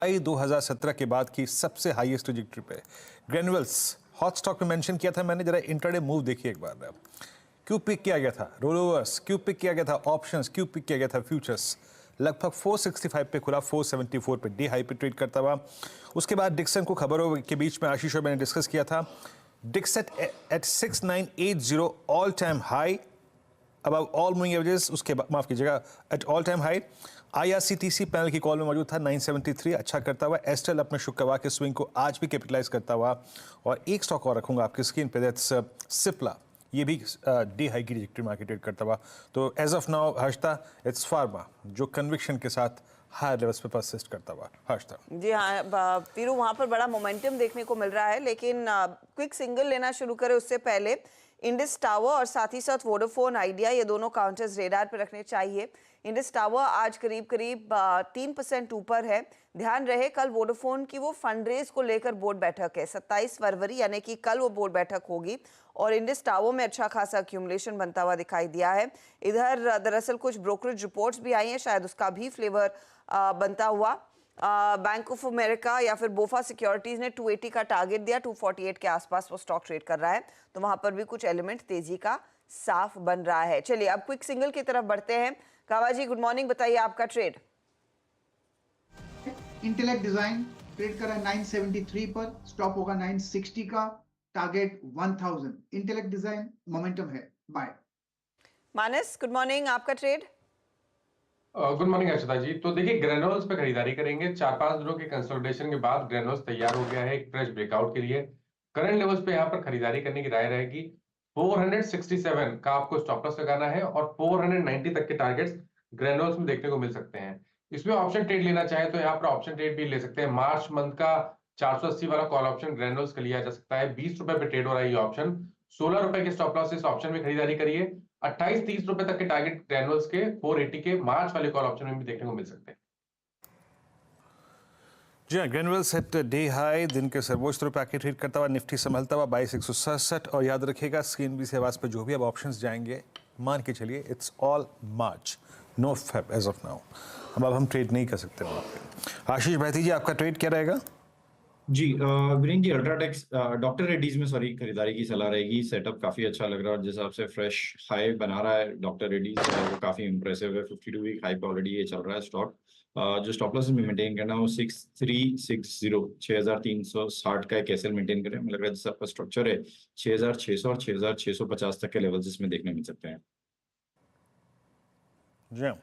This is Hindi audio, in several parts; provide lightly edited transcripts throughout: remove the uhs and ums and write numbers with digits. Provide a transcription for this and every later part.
2017 के बाद की सबसे हाईएस्ट ट्रैजेक्टरी पे। ग्रेनुअल्स हॉट स्टॉक में मेंशन किया था मैंने, जरा इंट्राडे मूव देखिए एक बार। क्यों पिक किया गया था? रोलोवर्स क्यों पिक किया गया था? ऑप्शंस क्यों पिक किया गया था? फ्यूचर्स लगभग 465 पे खुला, 474 पे डी हाई पे ट्रेड करता हुआ। उसके बाद डिक्सन को खबरों के बीच में आशीष और मैंने डिस्कस किया था। Dixon at 6980 all time high above all moving averages, उसके बाद माफ कीजिएगा at all time high. IRCTC panel की कॉल में मौजूद था 973 अच्छा करता हुआ। एस्टेल अपने शुक्रवार के स्विंग को आज भी कैपिटलाइज करता हुआ। और एक स्टॉक और रखूंगा आपकी स्क्रीन पे, दैट्स सिप्ला, ये भी डी हाई की ट्रैजेक्टरी मार्केट ट्रेड करता हुआ। तो एज ऑफ नाउ हर्षता इट्स फार्मा जो कन्विक्शन के साथ हायर लेवल्स पे परसिस्ट करता हुआ। हर्षता जी हाँ पीरू, वहाँ पर बड़ा मोमेंटम देखने को मिल रहा है, लेकिन क्विक सिंगल लेना शुरू करें उससे पहले इंडस टावर और साथ ही साथ वोडाफोन आइडिया, ये दोनों काउंटर्स रेडार पर रखने चाहिए। इंडस टावर आज करीब करीब 3% ऊपर है। ध्यान रहे कल वोडाफोन की वो फंड रेज को लेकर बोर्ड बैठक है 27 फरवरी, यानी कि कल वो बोर्ड बैठक होगी और इंडस टावर में अच्छा खासा एक्यूमुलेशन बनता हुआ दिखाई दिया है। इधर दरअसल कुछ ब्रोकरेज रिपोर्ट्स भी आई हैं, शायद उसका भी फ्लेवर बनता हुआ। बैंक ऑफ अमेरिका या फिर बोफा सिक्योरिटीज ने 280 का टारगेट दिया, 248 के आसपास वो स्टॉक ट्रेड कर रहा है, तो वहां पर भी कुछ एलिमेंट तेजी का साफ बन रहा है। चलिए अब क्विक सिंगल की तरफ बढ़ते हैं। कावा जी गुड मॉर्निंग, बताइए आपका ट्रेड। इंटेलेक्ट डिजाइन ट्रेड कर रहा है 973 पर, स्टॉप होगा 960 का, टारगेट 1000। इंटेलेक्ट डिजाइन मोमेंटम है, बाय। मानस गुड मॉर्निंग, आपका ट्रेड। गुड मॉर्निंग अर्चिता जी। तो देखिए ग्रेनुअल्स पे खरीदारी करेंगे। 4-5 दिनों के कंसोलिडेशन के बाद ग्रेनुअल्स तैयार हो गया है एक फ्रेश ब्रेकआउट के लिए। करंट लेवल्स पे यहाँ पर खरीदारी करने की राय रहेगी। 467 का आपको स्टॉप लॉस लगाना है और 490 तक के टारगेट्स ग्रेनुअल्स में देखने को मिल सकते हैं। इसमें ऑप्शन ट्रेड लेना चाहे तो यहाँ पर ऑप्शन ट्रेड भी ले सकते हैं। मार्च मंथ का 480 वाला कॉल ऑप्शन ग्रेनुअल्स का लिया जा सकता है। 20 रुपए पे ट्रेड हो रहा है ये ऑप्शन। 16 रुपए के स्टॉप लॉस से इस ऑप्शन में खरीदारी करिए। 28-30 रुपए तक के टारगेट ग्रेनुअल्स के 480 के मार्च वाले कॉल ऑप्शन में भी देखने को मिल सकते हैं। जी हाँ, ग्रेनुअल्स एट डे हाई, दिन के सर्वोच्च स्तरों पर आके ट्रेड करता हुआ, निफ्टी संभलता हुआ 22,167। और याद रखिएगा स्क्रीन भी से आवाज पर जो भी अब ऑप्शंस जाएंगे, मान के चलिए it's all March, no Feb as of now. अब हम ट्रेड नहीं कर सकते वहाँ पे। आशीष भाई जी आपका ट्रेड क्या रहेगा? जी वीरेंद्र जी, अल्ट्राटेक्स डॉक्टर रेड्डीज में खरीदारी की सलाह रहेगी। सेटअप काफी अच्छा लग रहा है और जिस हिसाब से फ्रेश हाई बना रहा है डॉक्टर रेड्डीज, वो काफी इंप्रेसिव है। 52 वीक हाई पे ऑलरेडी ये चल रहा है स्टॉक। जो स्टॉप लॉस में मेंटेन करना है वो 6360 6360 का एक एसएल मेंटेन करें। मुझे लग रहा है जिस आपका स्ट्रक्चर है 6600 और 6650 तक के लेवल्स इसमें देखने मिल सकते हैं। जी हाँ,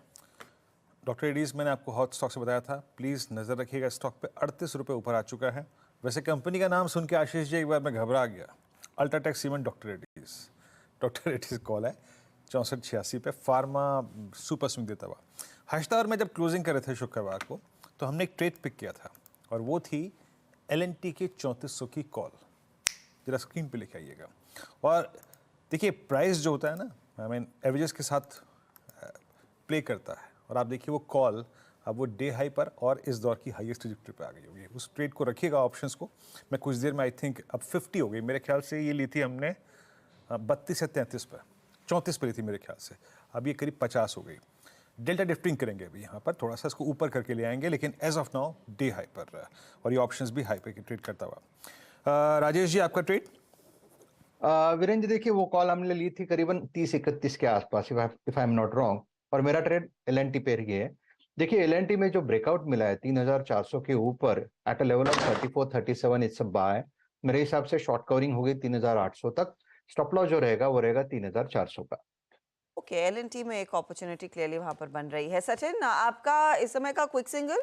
डॉक्टर रेड्डीज मैंने आपको हॉट स्टॉक से बताया था, प्लीज़ नज़र रखिएगा स्टॉक पे 38 रुपये ऊपर आ चुका है। वैसे कंपनी का नाम सुन के आशीष जी एक बार मैं घबरा गया, UltraTech cement doctor Reddy's call है 6486 पे, फार्मा सुपर स्विंग देता हुआ। हर्षता और मैं जब क्लोजिंग कर रहे थे शुक्रवार को तो हमने एक ट्रेड पिक किया था और वो थी LNT के 3400 की कॉल। जरा स्क्रीन पे लिखे आइएगा। और देखिए प्राइस जो होता है ना, आई मीन एवरेजेस के साथ प्ले करता है। और आप देखिए वो कॉल अब वो डे हाई पर और इस दौर की हाईएस्ट ट्रैजेक्टरी पे आ गई होगी। उस ट्रेड को रखिएगा ऑप्शंस को। मैं कुछ देर में आई थिंक अब 50 हो गई मेरे ख्याल से, ये ली थी हमने 32 से 33 पर, 34 पर ली थी मेरे ख्याल से, अब ये करीब 50 हो गई। डेल्टा डिफ्टिंग करेंगे अभी यहाँ पर, थोड़ा सा इसको ऊपर करके ले आएंगे, लेकिन as of now day high पर रहा है और ये ऑप्शंस भी हाई पे की ट्रेड करता हुआ। राजेश जी आपका ट्रेड? वीरेंद्र जी देखिए वो कॉल हमने ली थी करीबन 30-31 के आसपास, if I am not wrong, और मेरा ट्रेड LNT पे ही है। देखिए LNT में जो ब्रेकआउट मिला है 3400 के ऊपर at a level of 34-37, it's a buy. मेरे हिसाब से शॉर्ट कवरिंग होगी 3800 तक। स्टॉप लॉस जो रहेगा वो रहेगा 3400 का। ओके, LNT में एक अपॉर्चुनिटी क्लियरली वहां पर बन रही है। सचिन आपका इस समय का क्विक सिंगल?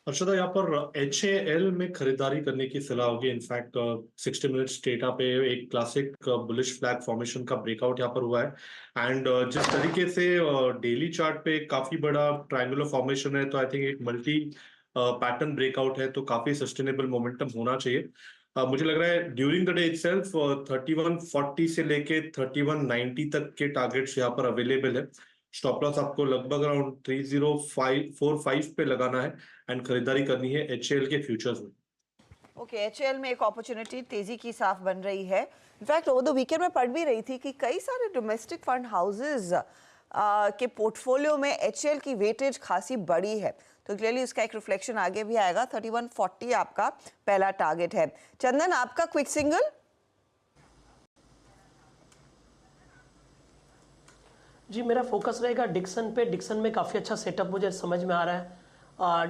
अर्षदा, यहाँ पर HAL में खरीदारी करने की सलाह होगी। इनफैक्ट 60 मिनट्स डेटा पे एक क्लासिक बुलिश फ्लैग फॉर्मेशन का ब्रेकआउट यहाँ पर हुआ है। एंड जिस तरीके से डेली चार्ट पे काफी बड़ा ट्रायंगुलर फॉर्मेशन है, तो आई थिंक एक मल्टी पैटर्न ब्रेकआउट है, तो काफी सस्टेनेबल मोमेंटम होना चाहिए। मुझे लग रहा है ड्यूरिंग द डे इटसेल्फ 3140 से लेके 3190 तक के टारगेट्स यहाँ पर अवेलेबल है। स्टॉप लॉस आपको लगभग अराउंड 3045 पे लगाना है एंड खरीदारी करनी है HAL के फ्यूचर्स में। ओके, HAL में एक अपॉर्चुनिटी तेजी की साफ बन रही है। इनफैक्ट ओवर द वीकेंड में पढ़ भी रही थी कि कई सारे डोमेस्टिक फंड हाउसेस के पोर्टफोलियो में HCL की वेटेज खासी बड़ी है, तो क्लियरली उसका एक रिफ्लेक्शन आगे भी आएगा। 3140 आपका पहला टारगेट है। चंदन, आपका क्विक सिंगल? जी, मेरा फोकस रहेगा डिक्सन पे। डिक्सन में काफ़ी अच्छा सेटअप मुझे समझ में आ रहा है।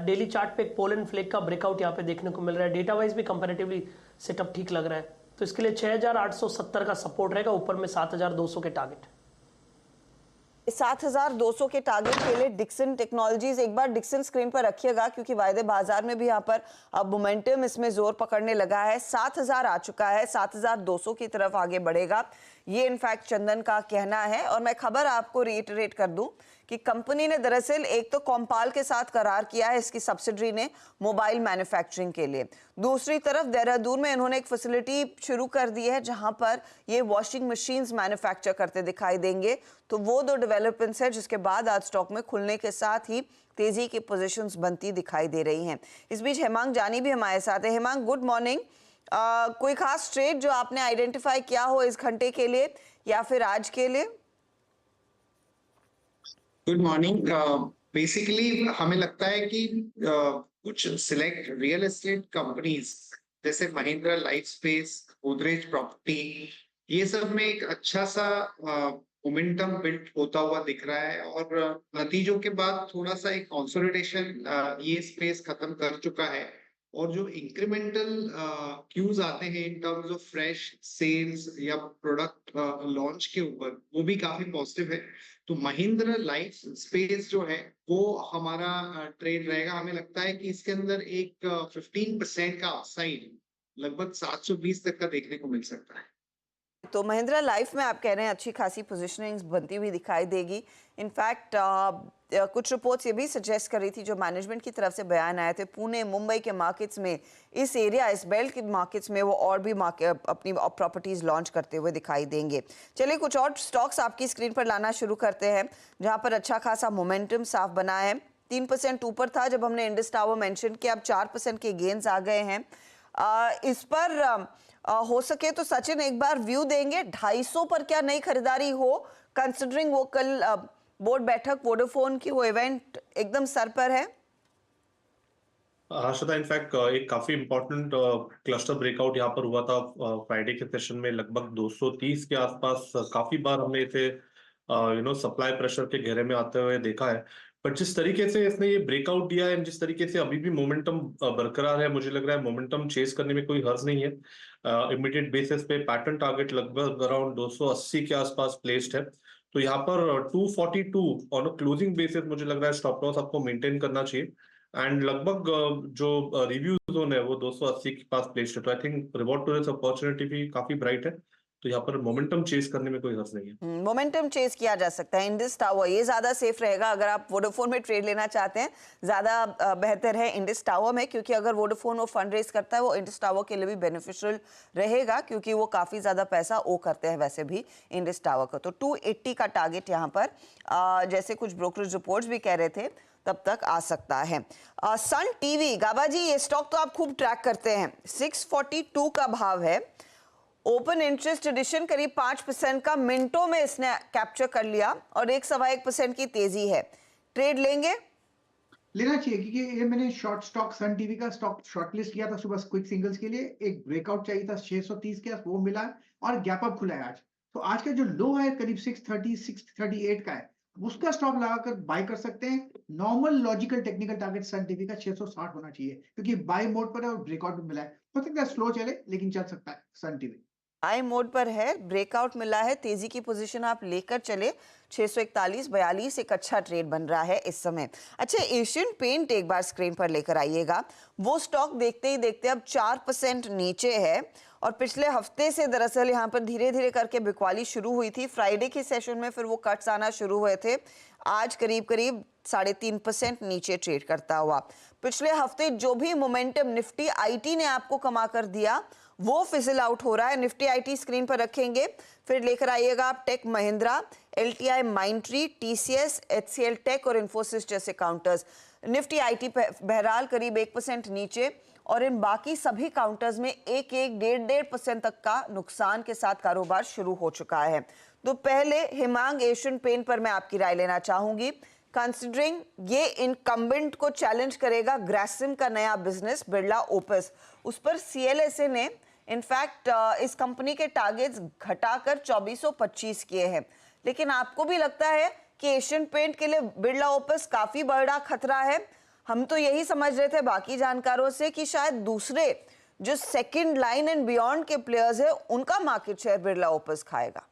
डेली चार्ट पे एक पोल एंड फ्लेग का ब्रेकआउट यहाँ पे देखने को मिल रहा है। डेटा वाइज भी कंपैरेटिवली सेटअप ठीक लग रहा है, तो इसके लिए 6870 का सपोर्ट रहेगा, ऊपर में 7200 के टारगेट। 7200 के टारगेट के लिए डिक्सन टेक्नोलॉजीज, एक बार डिक्सन स्क्रीन पर रखिएगा क्योंकि वायदे बाजार में भी यहाँ पर अब मोमेंटम इसमें जोर पकड़ने लगा है। 7000 आ चुका है, 7200 की तरफ आगे बढ़ेगा, ये इनफैक्ट चंदन का कहना है। और मैं खबर आपको रिइटरेट कर दूं कि कंपनी ने दरअसल एक तो कॉम्पाल के साथ करार किया है, इसकी सब्सिडरी ने, मोबाइल मैन्युफैक्चरिंग के लिए। दूसरी तरफ देहरादून में इन्होंने एक फैसिलिटी शुरू कर दी है जहां पर ये वॉशिंग मशीन्स मैन्युफैक्चर करते दिखाई देंगे। तो वो दो डेवलपमेंट्स है जिसके बाद आज स्टॉक में खुलने के साथ ही तेजी की पोजीशंस बनती दिखाई दे रही हैं। इस बीच हेमांग जानी भी हमारे साथ है। Hemang, good morning. कोई खास ट्रेड जो आपने आइडेंटिफाई किया हो इस घंटे के लिए या फिर आज के लिए? Good morning. बेसिकली हमें लगता है कि कुछ सिलेक्ट रियल एस्टेट कंपनीज जैसे Mahindra life space, Godrej property, ये सब में एक अच्छा सा मोमेंटम बिल्ड होता हुआ दिख रहा है और नतीजों के बाद थोड़ा सा एक कंसोलिडेशन ये स्पेस खत्म कर चुका है। और जो इंक्रीमेंटल क्यूज आते हैं in terms of fresh sales या प्रोडक्ट लॉन्च के ऊपर, वो भी काफी पॉजिटिव है। तो महिंद्रा लाइफ स्पेस जो है वो हमारा ट्रेड रहेगा। हमें लगता है कि इसके अंदर एक 15% का अपसाइड लगभग 720 तक का देखने को मिल सकता है। तो महिंद्रा लाइफ में आप कह रहे हैं अच्छी खासी पोजीशनिंग बनती हुई दिखाई देगी। इनफैक्ट कुछ रिपोर्ट्स ये भी सजेस्ट कर रही थी, जो मैनेजमेंट की तरफ से बयान आए थे, पुणे मुंबई के मार्केट्स में, इस एरिया, इस बेल्ट के मार्केट्स में वो और भी अपनी प्रॉपर्टीज लॉन्च करते हुए दिखाई देंगे। चलिए कुछ और स्टॉक्स आपकी स्क्रीन पर लाना शुरू करते हैं जहां पर अच्छा खासा मोमेंटम साफ बना है। 3% ऊपर था जब हमने इंडस टावर मेंशन किया, अब 4% के गेन्स आ गए हैं। इस पर हो सके तो सचिन एक बार व्यू देंगे, 250 पर क्या नई खरीदारी हो, कंसिडरिंग वो कल बोर्ड बैठक वोडाफोन की, वो इवेंट एकदम सर पर है। हर्षदा, इनफैक्ट एक काफी इंपॉर्टेंट क्लस्टर ब्रेकआउट यहाँ पर हुआ था फ्राइडे के सेशन में, लगभग 230 के आसपास। काफी बार हमने इसे सप्लाई प्रेशर के घेरे में आते हुए देखा है, बट जिस तरीके से इसने ये ब्रेकआउट दिया है, जिस तरीके से अभी भी मोमेंटम बरकरार है, मुझे लग रहा है मोमेंटम चेस करने में कोई हर्ज नहीं है। इमीडिएट बेसिस पे पैटर्न टारगेट लगभग अराउंड 280 के आसपास प्लेस्ड है, तो यहाँ पर 242 ऑन अ क्लोजिंग बेसिस मुझे लग रहा है स्टॉप लॉस आपको मेंटेन करना चाहिए। एंड लगभग जो रिव्यू जोन है वो 280 के पास प्लेस्ड है, तो I think reward to this opportunity भी काफी ब्राइट है, तो यहाँ पर मोमेंटम चेस करने में कोई हर्ज नहीं है। मोमेंटम चेस किया जा सकता है। इंडस टावर ये ज्यादा सेफ रहेगा अगर आप वोडाफोन में ट्रेड लेना चाहते हैं, ज्यादा बेहतर है इंडस टावर में, क्योंकि अगर वोडाफोन वो फंड रेज करता है वो इंडस टावर के लिए भी बेनिफिशियल रहेगा, क्योंकि वो काफी ज्यादा पैसा ओ करते हैं वैसे भी इंडस टावर का। तो 280 का टारगेट यहाँ पर जैसे कुछ ब्रोकरेज रिपोर्ट्स भी कह रहे थे तब तक आ सकता है। सन टीवी, गाबा जी ये स्टॉक तो आप खूब ट्रैक करते हैं, 642 का भाव है, ओपन इंटरेस्ट एडिशन करीब 5% का मिनटों में इसने कैप्चर कर लिया और 1.25% की तेजी है। ट्रेड लेंगे? लेना चाहिए क्योंकि ये मैंने शॉर्ट स्टॉक सन टीवी का स्टॉक शॉर्टलिस्ट किया था सुबह क्विक सिंगल्स के लिए। एक ब्रेकआउट चाहिए था 630 के, वो मिला और गैप अप खुला है आज। तो आज का जो लो है करीब 630 638 का है, उसका स्टॉप लगाकर बाय कर सकते हैं। Normal logical technical target Sun TV का 660 होना चाहिए क्योंकि बाय मोड पर है और ब्रेकआउट भी मिला है। हो सकता है स्लो चले लेकिन चल सकता है सन टीवी। बाय मोड पर है, ब्रेकआउट मिला है, तेजी की पोजीशन आप लेकर चले। 641-42 एक अच्छा ट्रेड बन रहा है इस समय। अच्छा, एशियन पेंट एक बार स्क्रीन पर लेकर आइएगा। वो स्टॉक देखते ही देखते अब 4% नीचे है और पिछले हफ्ते से दरअसल यहाँ पर धीरे धीरे करके बिकवाली शुरू हुई थी। फ्राइडे के सेशन में फिर वो कट्स आना शुरू हुए थे। आज करीब करीब 3.5% नीचे ट्रेड करता हुआ। पिछले हफ्ते जो भी मोमेंटम निफ्टी आईटी ने आपको कमा कर दिया वो फिजल आउट हो रहा है। निफ्टी आईटी स्क्रीन पर रखेंगे, फिर लेकर आइएगा आप टेक महिंद्रा, एलटीआई माइंट्री, टीसीएस, एचसीएल टेक और इन्फोसिस जैसे काउंटर्स। निफ्टी आईटी बहरहाल करीब 1% नीचे और इन बाकी सभी काउंटर्स में 1-1, 1.5% तक का नुकसान के साथ कारोबार शुरू हो चुका है। तो पहले हिमांग एशियन पेंट पर मैं आपकी राय लेना चाहूंगी। कंसिडरिंग ये इनकम्बेंट को चैलेंज करेगा ग्रासिम का नया बिजनेस बिरला ओपस, उस पर CLSA ने इनफैक्ट इस कंपनी के टारगेट्स घटाकर 2425 किए हैं। लेकिन आपको भी लगता है कि एशियन पेंट के लिए बिरला ओपस काफी बड़ा खतरा है? हम तो यही समझ रहे थे बाकी जानकारों से कि शायद दूसरे जो सेकंड लाइन एंड बियॉन्ड के प्लेयर्स है उनका मार्केट शेयर बिरला ओपस खाएगा।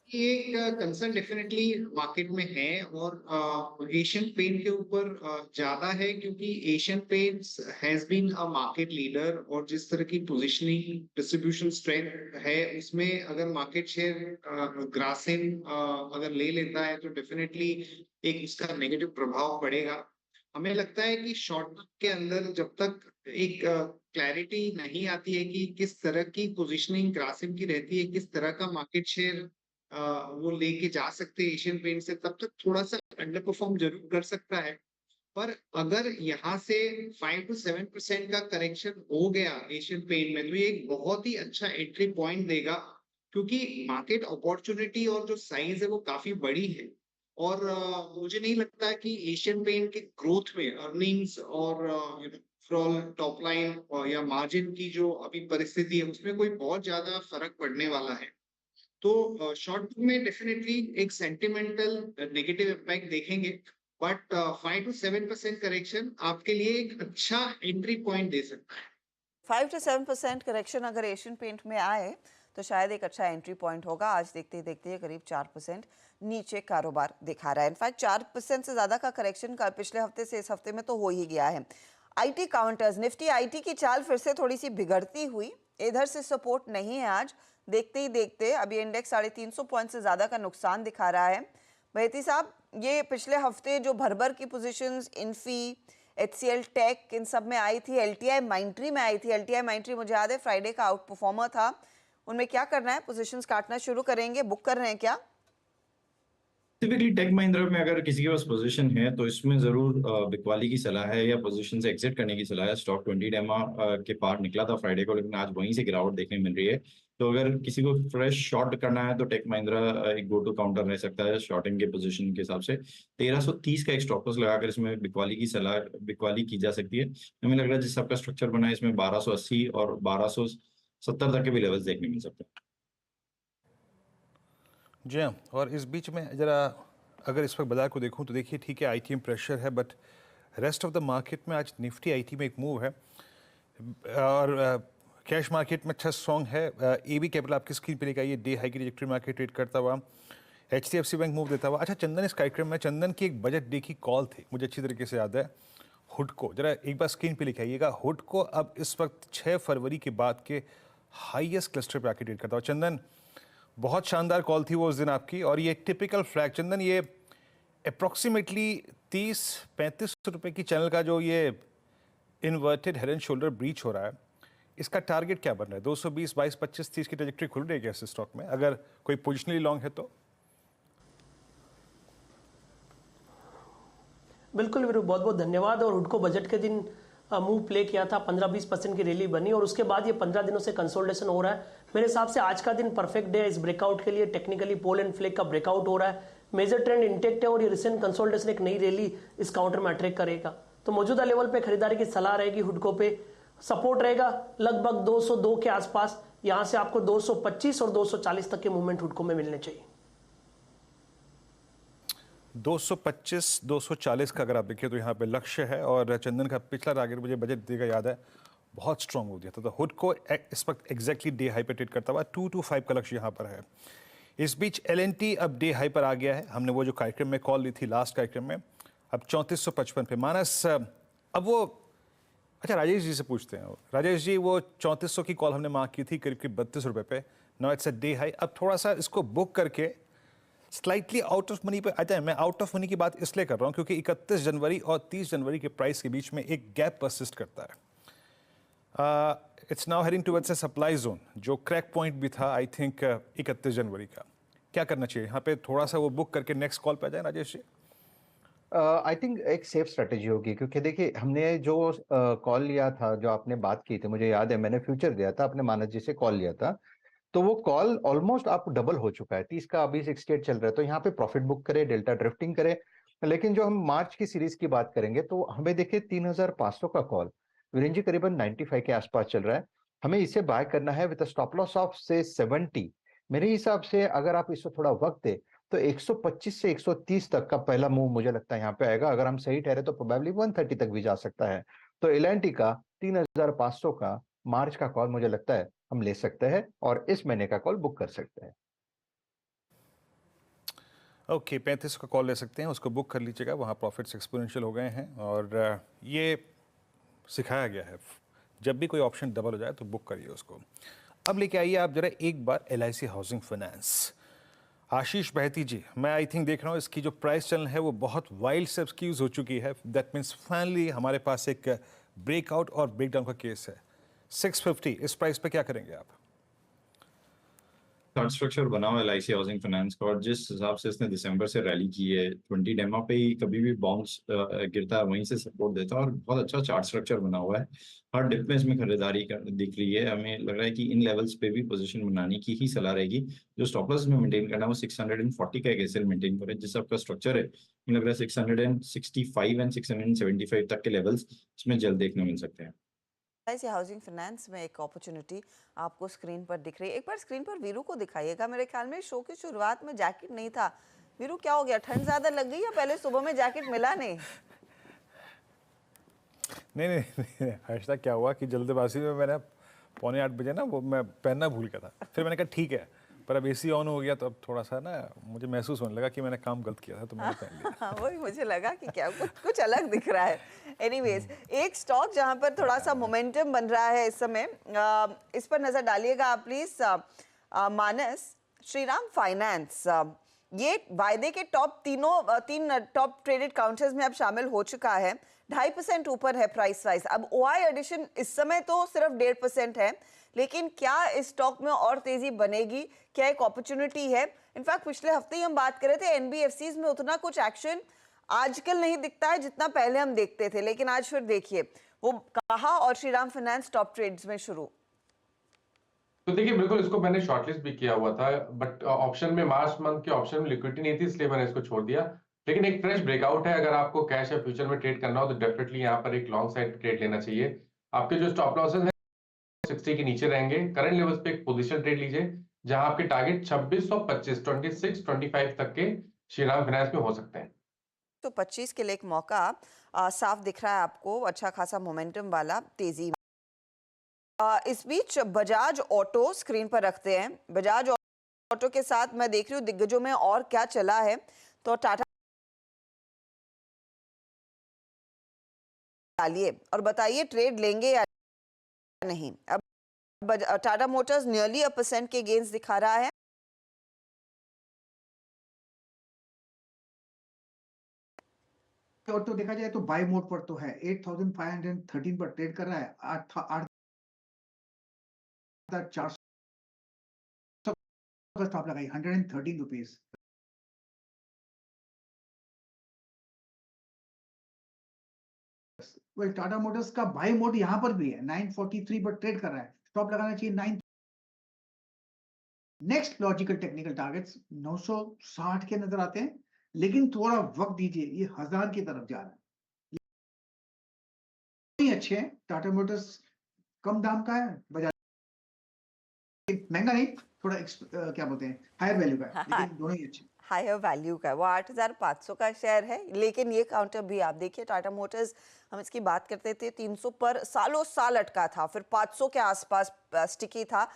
ये एक कंसर्न डेफिनेटली मार्केट में है और एशियन पेंट के ऊपर ज्यादा है, क्योंकि Asian paints has been a market leader और जिस तरह की पोजीशनिंग डिस्ट्रीब्यूशन स्ट्रेंथ है उसमें अगर मार्केट शेयर ग्रासिम अगर ले लेता है तो डेफिनेटली एक उसका नेगेटिव प्रभाव पड़ेगा। हमें लगता है कि शॉर्ट टर्म के अंदर जब तक एक क्लैरिटी नहीं आती है कि किस तरह की पोजीशनिंग ग्रासिम की रहती है, किस तरह का मार्केट शेयर वो लेके जा सकते हैं एशियन पेंट से, तब तक थोड़ा सा अंडर परफॉर्म जरूर कर सकता है। पर अगर यहाँ से 5 to 7% का करेक्शन हो गया एशियन पेंट में तो ये एक बहुत ही अच्छा एंट्री पॉइंट देगा, क्योंकि मार्केट अपॉर्चुनिटी और जो साइज है वो काफी बड़ी है। और मुझे नहीं लगता कि एशियन पेंट के ग्रोथ में अर्निंग्स और ओवरऑल टॉप लाइन या मार्जिन की जो अभी परिस्थिति है उसमें कोई बहुत ज्यादा फर्क पड़ने वाला है। तो शॉर्ट टर्म में डेफिनेटली एक सेंटिमेंटल नेगेटिव इम्पैक्ट देखेंगे, बट 5 to 7% करेक्शन आपके लिए एक अच्छा एंट्री पॉइंट दे सकता है। 5 to 7% करेक्शन अगर एशियन पेंट में आए तो शायद एक अच्छा एंट्री पॉइंट होगा। आज देखते ही देखते करीब 4% नीचे कारोबार दिखा रहा है। इनफैक्ट 4% से ज्यादा का करेक्शन का पिछले हफ्ते से इस हफ्ते में तो हो ही गया है। IT काउंटर्स, निफ्टी IT की चाल फिर से थोड़ी सी बिगड़ती हुई, इधर से सपोर्ट नहीं है आज। देखते ही देखते अभी इंडेक्स 350 पॉइंट से ज्यादा का नुकसान दिखा रहा है। बहती साहब, ये पिछले हफ्ते जो भरभर की पोजीशंस इन्फी, HCL टेक इन सब में आई थी, LTI माइंट्री में आई थी। LTI माइंट्री मुझे याद है फ्राइडे का आउट परफॉर्मर था। उनमें क्या करना है? पोजीशंस काटना शुरू करेंगे, बुक कर रहे हैं क्या? स्पेसिफिकली टेक महिंद्रा में अगर किसी के पास पोजीशन है तो इसमें जरूर बिकवाली की सलाह है या पोजीशन से एग्जिट करने की सलाह है। स्टॉक 20 डेमा के पार निकला था फ्राइडे को, लेकिन आज वहीं से गिरावट देखने मिल रही है। तो अगर किसी को फ्रेश शॉर्ट करना है तो टेक महिंद्रा एक गो टू काउंटर रह सकता है शॉर्टिंग के पोजीशन के हिसाब से। 1330 का एक स्टॉप लॉस लगाकर इसमें बिकवाली की जा सकती है। हमें लग रहा है जिस आपका स्ट्रक्चर बना है इसमें 1280 और 1270 तक के भी लेवल्स देखने मिल सकते हैं। जी हाँ, और इस बीच में ज़रा अगर इस वक्त बाजार को देखूं तो देखिए ठीक है IT में प्रेशर है, but rest of the market में आज निफ्टी IT में एक मूव है और कैश मार्केट में अच्छा सॉन्ग है। AB कैपिटल आपकी स्क्रीन पे लेकर आइए, डे हाई की ट्रैजेक्टरी मार्केट ट्रेड करता हुआ, HDFC बैंक मूव देता हुआ। अच्छा, चंदन इस कार्यक्रम में, चंदन की एक बजट डे की कॉल थी, मुझे अच्छी तरीके से याद है। हुडको जरा एक बार स्क्रीन पे लेके आइएगा। हुडको अब इस वक्त 6 फरवरी के बाद के हाईएस्ट क्लस्टर पे आके ट्रेड करता हुआ। चंदन, बहुत शानदार कॉल थी वो उस दिन आपकी, और ये टिपिकल फ्लैग चंदन, ये अप्रॉक्सीमेटली 30-35 रुपए की चैनल का जो ये inverted head and shoulder breach हो रहा है, इसका टारगेट क्या बन रहा है? 220, 22, 25, 30 की ट्रैजेक्टरी खुल रही है क्या स्टॉक में, अगर कोई पोजिशनली लॉन्ग है तो? बिल्कुल वीरू, बहुत बहुत धन्यवाद। और हुडको बजट के दिन मूव प्ले किया था, 15-20% की रैली बनी और उसके बाद ये 15 दिनों से कंसोलिडेशन हो रहा है। मेरे हिसाब से आज का दिन परफेक्ट डे है इस ब्रेकआउट के लिए। टेक्निकली पोल एंड फ्लेग का ब्रेकआउट हो रहा है, मेजर ट्रेंड इंटेक्ट है और ये रिसेंट कंसोलिडेशन एक नई रैली इस काउंटर में अट्रैक्ट करेगा। तो मौजूदा लेवल पे खरीदारी की सलाह रहेगी। हुडको पे सपोर्ट रहेगा लगभग 202 के आसपास, यहाँ से आपको 225 और 240 तक के मूवमेंट हुडको में मिलने चाहिए। 225-240 का अगर आप देखिए तो यहाँ पे लक्ष्य है, और चंदन का पिछला टारगेट मुझे बजट देगा याद है, बहुत स्ट्रॉन्ग हो दिया था। तो हुडको इस वक्त एग्जैक्टली डे हाई पे ट्रेड करता हुआ 225 का लक्ष्य यहाँ पर है। इस बीच L&T अब डे हाई पर आ गया है। हमने वो जो कार्यक्रम में कॉल ली थी लास्ट कार्यक्रम में, अब 3455 पे मानस। अब वो अच्छा, राजेश जी से पूछते हैं। राजेश जी, वो 3400 की कॉल हमने मार्क की थी करीब 32 रुपए पे, now it's a day high. अब थोड़ा सा इसको बुक करके स्लाइटली आउट ऑफ मनी पे आ जाए। मैं आउट ऑफ मनी की बात इसलिए कर रहा हूँ क्योंकि 31 जनवरी और 30 जनवरी के प्राइस के बीच में एक गैप परसिस्ट करता है। It's now heading towards a supply zone, जो क्रैक पॉइंट भी था आई थिंक 31 जनवरी का। क्या करना चाहिए यहाँ पे? थोड़ा सा वो बुक करके नेक्स्ट कॉल पे आ जाए राजेश जी। आई थिंक एक सेफ स्ट्रेटेजी होगी, क्योंकि देखिए हमने जो कॉल लिया था, जो आपने बात की थी, मुझे याद है मैंने फ्यूचर दिया था, अपने मानस जी से कॉल लिया था। तो वो कॉल ऑलमोस्ट आप डबल हो चुका है, 30 का अभी 68 चल रहा है, तो यहाँ पे प्रॉफिट बुक करे, डेल्टा ड्रिफ्टिंग करे। लेकिन जो हम मार्च की सीरीज की बात करेंगे तो हमें देखिए 3500 का कॉल वीरेंद्र जी करीबन 95 के आसपास चल रहा है, हमें इसे बाय करना है विद स्टॉप लॉस ऑफ से 70। मेरे हिसाब से अगर आप इसको थोड़ा वक्त दे तो 125 से 130 तक का पहला मूव मुझे लगता है यहाँ पे आएगा। अगर हम सही ठहरे तो प्रोबेबली 130 तक भी जा सकता है। तो एल का 3500 का मार्च का कॉल मुझे लगता है हम ले सकते हैं और इस महीने का कॉल बुक कर सकते हैं। ओके 35 का कॉल ले सकते हैं, उसको बुक कर लीजिएगा, वहाँ प्रॉफिट्स एक्सपोनेंशियल हो गए हैं और ये सिखाया गया है जब भी कोई ऑप्शन डबल हो जाए तो बुक करिए उसको। अब लेके आइए आप जरा एक बार LIC हाउसिंग फाइनेंस। आशीष बहती जी, मैं आई थिंक देख रहा हूँ इसकी जो प्राइस चलन है वो बहुत वाइल्ड से एक्सक्यूज हो चुकी है। दैट मीन्स फाइनली हमारे पास एक ब्रेकआउट और ब्रेकडाउन का केस है। 650 इस प्राइस पे क्या करेंगे आप? चार्ट स्ट्रक्चर बना हुआ है LIC हाउसिंग फाइनेंस का और जिस हिसाब से इसने दिसंबर से रैली की है 20 डेमा पे ही कभी भी बाउंस गिरता है वहीं से सपोर्ट देता है और बहुत अच्छा चार्ट स्ट्रक्चर बना हुआ है। हर डिप में इसमें खरीदारी दिख रही है। हमें लग रहा है कि इन लेवल्स पे भी पोजीशन बनाने की ही सलाह रहेगी। जो स्टॉप लॉस में मेंटेन करना है वो 640 का एक एसएल मेंटेन करें। जिस आपका स्ट्रक्चर है मुझे लग रहा है 665 एंड 675 तक के लेवल्स इसमें जल्द देखने मिल सकते हैं। ऐसे हाउसिंग फाइनेंस में एक अपॉर्चुनिटी आपको स्क्रीन पर दिख रही है। एक बार स्क्रीन पर वीरू को दिखाइएगा। मेरे ख्याल में शो की शुरुआत में जैकेट नहीं था। वीरू क्या हो गया, ठंड ज्यादा लग गई या पहले सुबह में जैकेट मिला नहीं? नहीं हर्षदा क्या हुआ कि जल्दबाजी में मैंने 7:45 बजे ना वो मैं पहनना भूल गया था। फिर मैंने कहा ठीक है, पर अब AC ऑन हो गया तो अब थोड़ा सा ना मुझे महसूस होने लगा कि मैंने काम गलत किया था तो मैंने पहन लिया। वही मुझे लगा कि क्या कुछ अलग दिख रहा है। एनीवेज, एक स्टॉक जहां पर थोड़ा सा मोमेंटम बन रहा है इस समय, इस पर नजर डालिएगा आप प्लीज। मानस, श्रीराम फाइनेंस ये वायदे के तीन टॉप ट्रेडेड काउंटर्स में अब शामिल हो चुका है। 2.5% ऊपर है प्राइस वाइज। अब OI एडिशन इस समय तो सिर्फ 1.5% है, लेकिन क्या इस स्टॉक में और तेजी बनेगी? क्या एक अपॉर्चुनिटी है? इनफैक्ट पिछले हफ्ते ही हम बात कर रहे थे NBFCs में उतना कुछ एक्शन आजकल नहीं दिखता है जितना पहले हम देखते थे, लेकिन आज फिर देखिए वो कहा और श्रीराम फाइनेंस टॉप ट्रेड्स में शुरू। तो देखिए बिल्कुल इसको मैंने शॉर्टलिस्ट भी किया हुआ था, बट ऑप्शन में मार्च मंथ के ऑप्शन में लिक्विडिटी नहीं थी इसलिए मैंने इसको छोड़ दिया। लेकिन एक फ्रेश ब्रेकआउट है, अगर आपको कैश या फ्यूचर में ट्रेड करना हो तो डेफिनेटली यहाँ पर एक लॉन्ग साइड ट्रेड लेना चाहिए। आपके जो स्टॉप लॉसेस है 60 के नीचे रहेंगे। करंट लेवल्स पे एक पोजीशन ट्रेड लीजिए जहां आपके टारगेट 2625 2625 तक के श्रीराम फाइनेंस में हो सकते हैं। तो 25 के लिए एक मौका साफ दिख रहा है आपको, अच्छा खासा मोमेंटम वाला तेजी। इस बीच बजाज ऑटो स्क्रीन पर रखते हैं। बजाज ऑटो के साथ मैं देख रही हूँ दिग्गजों में और क्या चला है। तो टाटा डालिए और बताइए ट्रेड लेंगे या नहीं। अब टाटा मोटर्स नियरली 1% के गेन्स दिखा रहा है। और तो देखा जाए तो बाय मोड पर तो है, 8513 पर ट्रेड कर रहा है। 8,400 का स्टॉप लगाई, 113 रुपीज। वेल टाटा मोटर्स का बाय मोड यहाँ पर भी है, 943 पर ट्रेड कर रहा है, स्टॉप लगाना चाहिए 9। नेक्स्ट लॉजिकल टेक्निकल टारगेट्स 960 के नजर आते हैं, लेकिन थोड़ा वक्त दीजिए, ये 1000 की तरफ जा रहा है। अच्छे हैं, टाटा मोटर्स कम दाम का है, बजाज महंगा नहीं, थोड़ा क्या बोलते हैं हायर वैल्यू का है, लेकिन दोनों ही अच्छे। हायर वैल्यू का है, वो 8500 का शेयर है। लेकिन ये काउंटर भी आप देखिए, टाटा मोटर्स हम इसकी बात करते थे 300 पर सालों साल अटका था, फिर 500 के आसपास स्टिकी था।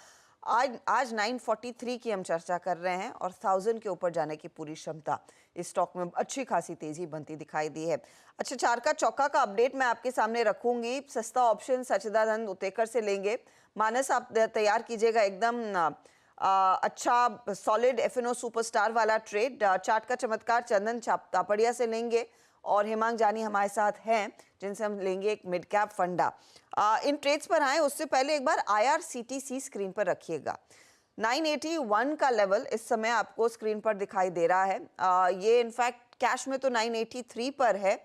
आज 943 की हम चर्चा कर रहे हैं और 1000 के ऊपर जाने की पूरी क्षमता इस स्टॉक में अच्छी खासी तेजी बनती दिखाई दी है। अच्छा, चार का चौका का अपडेट मैं आपके सामने रखूंगी। सस्ता ऑप्शन सचिदानंद उतेकर से लेंगे। मानस आप तैयार कीजिएगा एकदम अच्छा सॉलिड FNO सुपरस्टार वाला ट्रेड। चार्ट का चमत्कार चंदन तापड़िया से लेंगे और हेमांग जानी हमारे साथ हैं जिनसे हम लेंगे एक मिड कैप फंडा। इन ट्रेड्स पर आए उससे पहले एक बार IRCTC स्क्रीन पर रखिएगा। 981 का लेवल इस समय आपको स्क्रीन पर दिखाई दे रहा है। ये इनफैक्ट कैश में तो 983 पर है।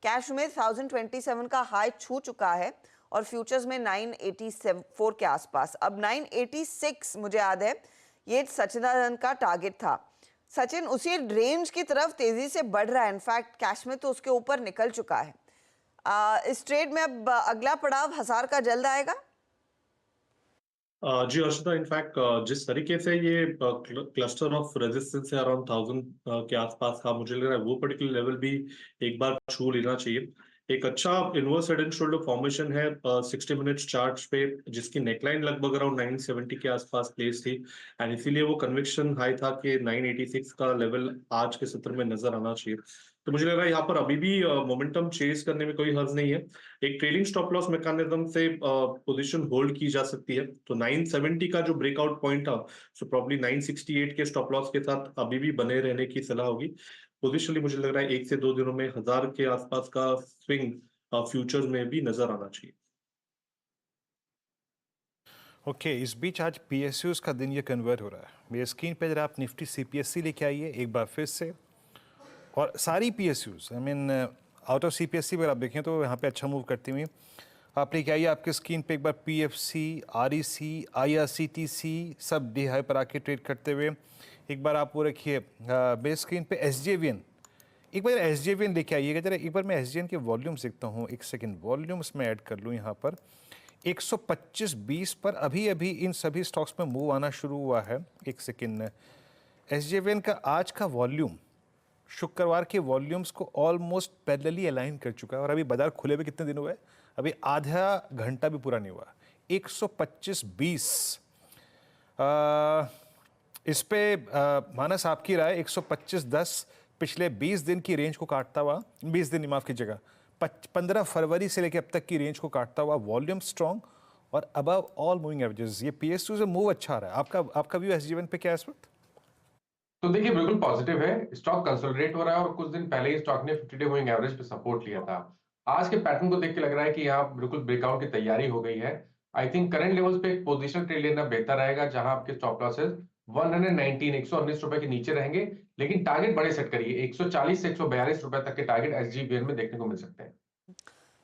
कैश में 1027 का हाई छू चुका है और फ्यूचर्स में 984 के आसपास। अब 986 मुझे याद है ये सचिदानंद का टारगेट था। सचिन उसी रेंज की तरफ तेजी से बढ़ रहा है, इनफैक्ट कैश में तो उसके ऊपर निकल चुका है। इस ट्रेड में अब अगला पड़ाव 1000 का जल्द आएगा। जी हर्षिता, इनफैक्ट जिस तरीके से ये क्लस्टर ऑफ रेजिस्टेंस है अराउंड 1000 के आसपास का, मुझे लग रहा है वो पर्टिकुलर लेवल भी एक बार छू लेना चाहिए। एक अच्छा inverse head and shoulder formation है 60 मिनट्स चार्ट्स पे, जिसकी नेकलाइन लगभग अराउंड 970 के आसपास प्लेस थी, एंड इसीलिए वो कन्विक्शन हाई था कि 986 का लेवल आज के सत्र में नजर आना चाहिए। तो मुझे लग रहा है यहाँ पर अभी भी मोमेंटम चेज करने में कोई हर्ज नहीं है। एक ट्रेलिंग स्टॉप लॉस मैकेनिज्म से पोजीशन होल्ड की जा सकती है। तो 970 का जो ब्रेकआउट पॉइंट था, सो प्रॉब्ली 968 के स्टॉप लॉस के साथ अभी भी बने रहने की सलाह होगी। पोजिशनली मुझे लग रहा है 1 से 2 दिनों में 1000 के आसपास का स्विंग फ्यूचर्स में भी नजर आना चाहिए। ओके, इस बीच आज पीएसयूज का दिन ये कन्वर्ट हो रहा है। मेरे स्क्रीन पे जरा आप निफ्टी सीपीएससी लेके आइए एक बार फिर से, और सारी PSUs I mean out of CPSC अगर आप देखें तो यहाँ पे अच्छा मूव करती हुई आप लेके आइए आपके स्क्रीन पे एक बार पीएफसी, आरईसी, आईआरसीटीसी सब डी हाई पर आके ट्रेड करते हुए। एक बार आप वो रखिए मेरे स्क्रीन पे एसजेवीएन, एक बार एसजेवीएन लेके आइएगा जरा। एक बार मैं एसजेवीएन के वॉल्यूम्स देखता हूँ, एक सेकेंड वॉल्यूम्स में ऐड कर लूँ यहाँ पर। 125.20 पर अभी अभी इन सभी स्टॉक्स में मूव आना शुरू हुआ है। एक सेकेंड, एसजेवीएन का आज का वॉल्यूम शुक्रवार के वॉल्यूम्स को ऑलमोस्ट पैरेलली अलाइन कर चुका है, और अभी बाजार खुले हुए कितने दिन हुए, अभी आधा घंटा भी पूरा नहीं हुआ। 125.20 इस पे मानस आपकी राय 125.10 पिछले 20 दिन की रेंज को काटता हुआ, 20 दिन माफ कीजिएगा 15 फरवरी से लेकर अब तक की रेंज को काटता हुआ, वॉल्यूम स्ट्रॉन्ग और अबव ऑल मूविंग एवरेजेस। ये पीएसयू से मूव अच्छा आ रहा है। आपका व्यू एसजेवीएन पे क्या है इस वक्त? तो देखिए बिल्कुल पॉजिटिव है, स्टॉक कंसोलिडेट हो रहा है और कुछ दिन पहले ही स्टॉक ने 50 डे मूविंग एवरेज पे सपोर्ट लिया था। आज के पैटर्न को देख के लग रहा है कि यहाँ बिल्कुल ब्रेकआउट की तैयारी हो गई है। आई थिंक करंट लेवल्स पे एक पोजीशनल ट्रेड लेना बेहतर रहेगा, जहां आपके स्टॉप लॉसेस 119 रुपए के नीचे रहेंगे, लेकिन टारगेट बड़े सेट करिए। 140 से 142 रुपए तक के टारगेट एसजेवीएन में देखने को मिल सकते हैं।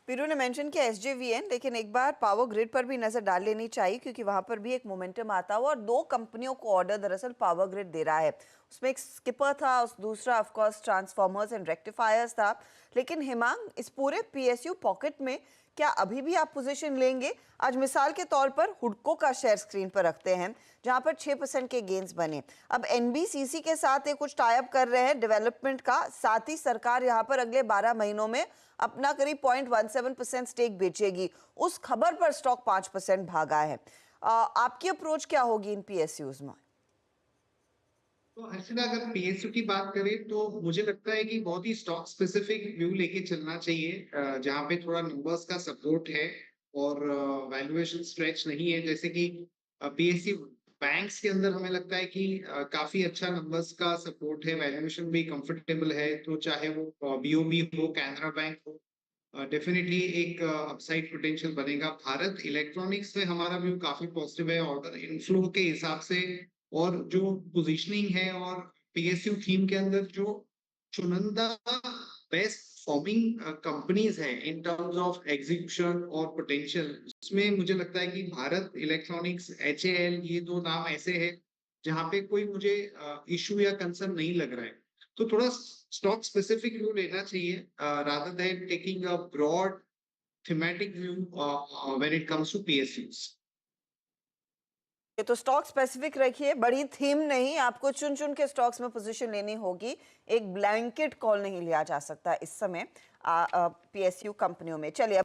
पीरू ने मेंशन किया एसजेवीएन, लेकिन एक बार पावर ग्रिड पर भी नजर डाल लेनी चाहिए, क्योंकि वहां पर भी एक मोमेंटम आता हुआ, और 2 कंपनियों को ऑर्डर दरअसल पावर ग्रिड दे रहा है। उसमें एक स्किपर था, उस दूसरा of course transformers and rectifiers था। लेकिन हिमांग, इस पूरे पीएसयू पॉकेट में क्या अभी भी आप पोजीशन लेंगे? आज मिसाल के तौर पर हुडको का शेयर स्क्रीन पर रखते हैं, जहां पर 6% के गेन्स बने। अब एनबीसीसी के साथ ये कुछ टाई अप कर रहे हैं डेवलपमेंट का, साथ ही सरकार यहां पर अगले 12 महीनों में अपना करीब 0.17% स्टेक बेचेगी। उस खबर पर स्टॉक 5% भागा है। आपकी अप्रोच क्या होगी इन पीएसयूज में? तो हर्षिता, अगर पीएसयू की बात करें तो मुझे लगता है कि बहुत ही स्टॉक स्पेसिफिक व्यू लेके चलना चाहिए, जहां पे थोड़ा नंबर्स का सपोर्ट है और वैल्यूएशन स्ट्रेच नहीं है। जैसे कि पीएसयू बैंक्स के अंदर हमें लगता है कि काफी अच्छा नंबर्स का सपोर्ट है, वैल्यूएशन भी कंफर्टेबल है। तो चाहे वो बीओबी हो, कैनरा बैंक हो, डेफिनेटली एक अपसाइड पोटेंशियल बनेगा। भारत इलेक्ट्रॉनिक्स में हमारा व्यू काफी पॉजिटिव है ऑर्डर इनफ्लो के हिसाब से, और जो पोजीशनिंग है और पीएसयू थीम के अंदर जो चुनिंदा बेस्ट परफॉर्मिंग कंपनीज हैं इन टर्म्स ऑफ एग्जीक्यूशन और पोटेंशियल, उसमें मुझे लगता है कि भारत इलेक्ट्रॉनिक्स, एचएएल, ये 2 नाम ऐसे हैं जहां पे कोई मुझे इशू या कंसर्न नहीं लग रहा है। तो थोड़ा स्टॉक स्पेसिफिक व्यू लेना चाहिए rather than taking a broad thematic view when it comes to PSUs. तो स्टॉक स्पेसिफिक रखिए, बड़ी थीम नहीं, आपको चुन चुन के स्टॉक्स में पोजीशन लेनी होगी। एक ब्लैंकेट कॉल नहीं लिया जा सकता इस समय पीएसयू कंपनियों में। चलिए।